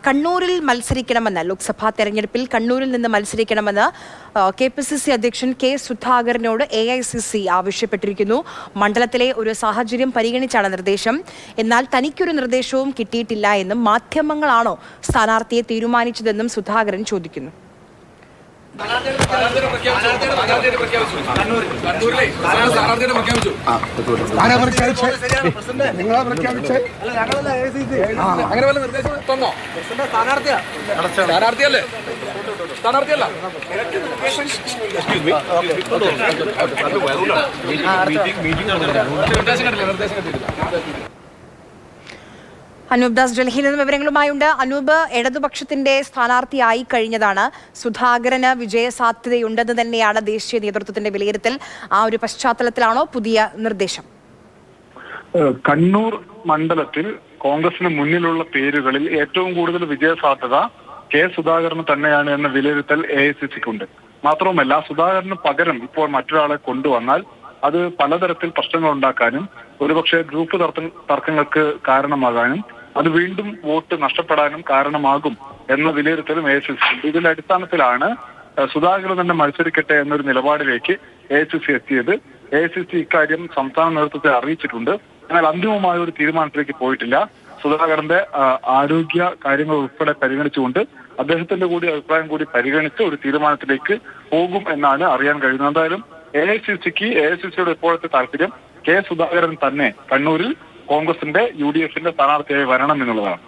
കണ്ണൂരിൽ മത്സരിക്കണമെന്ന് ലോക്സഭാ തെരഞ്ഞെടുപ്പിൽ കണ്ണൂരിൽ നിന്ന് മത്സരിക്കണമെന്ന് KPCC അധ്യക്ഷൻ കെ സുധാകരനോട് AICC ആവശ്യപ്പെട്ടിരിക്കുന്നു. മണ്ഡലത്തിലെ ഒരു സാഹചര്യം പരിഗണിച്ചാണ് നിർദ്ദേശം. എന്നാൽ തനിക്കൊരു നിർദ്ദേശവും കിട്ടിയിട്ടില്ല എന്നും മാധ്യമങ്ങളാണോ സ്ഥാനാർത്ഥിയെ തീരുമാനിച്ചതെന്നും സുധാകരൻ ചോദിക്കുന്നു. അനൂപ് ദാസ് ഡൽഹിയിൽ നിന്ന് വിവരങ്ങളുമായുണ്ട്. അനൂപ്, ഇടതുപക്ഷത്തിന്റെ സ്ഥാനാർത്ഥിയായി കഴിഞ്ഞതാണ്. സുധാകരന് വിജയസാധ്യതയുണ്ടെന്ന് തന്നെയാണ് ദേശീയ നേതൃത്വത്തിന്റെ വിലയിരുത്തൽ. ആ ഒരു പശ്ചാത്തലത്തിലാണോ പുതിയ നിർദ്ദേശം? കണ്ണൂർ മണ്ഡലത്തിൽ കോൺഗ്രസിന് മുന്നിലുള്ള പേരുകളിൽ ഏറ്റവും കൂടുതൽ വിജയസാധ്യത കെ സുധാകരന് തന്നെയാണ് എന്ന വിലയിരുത്തൽ AICCക്കുണ്ട്. മാത്രവുമല്ല, സുധാകരന് പകരം ഇപ്പോൾ മറ്റൊരാളെ കൊണ്ടുവന്നാൽ അത് പലതരത്തിൽ പ്രശ്നങ്ങൾ ഉണ്ടാക്കാനും ഒരുപക്ഷെ ഗ്രൂപ്പ് തർക്കങ്ങൾക്ക് കാരണമാകാനും അത് വീണ്ടും വോട്ട് നഷ്ടപ്പെടാനും കാരണമാകും എന്ന വിലയിരുത്തലും AICC. ഇതിന്റെ അടിസ്ഥാനത്തിലാണ് സുധാകരൻ തന്നെ മത്സരിക്കട്ടെ എന്നൊരു നിലപാടിലേക്ക് AICC എത്തിയത്. AICC ഇക്കാര്യം സംസ്ഥാന നേതൃത്വത്തെ അറിയിച്ചിട്ടുണ്ട്. എന്നാൽ അന്തിമമായ ഒരു തീരുമാനത്തിലേക്ക് പോയിട്ടില്ല. സുധാകരന്റെ ആരോഗ്യ കാര്യങ്ങൾ ഉൾപ്പെടെ പരിഗണിച്ചുകൊണ്ട് അദ്ദേഹത്തിന്റെ കൂടി അഭിപ്രായം കൂടി പരിഗണിച്ച് ഒരു തീരുമാനത്തിലേക്ക് പോകും എന്നാണ് അറിയാൻ കഴിയുന്നത്. എന്തായാലും AICCയുടെ ഇപ്പോഴത്തെ താല്പര്യം കെ സുധാകരൻ തന്നെ കണ്ണൂരിൽ കോൺഗ്രസിന്റെ UDFന്റെ സ്ഥാനാർത്ഥിയായി വരണം എന്നുള്ളതാണ്.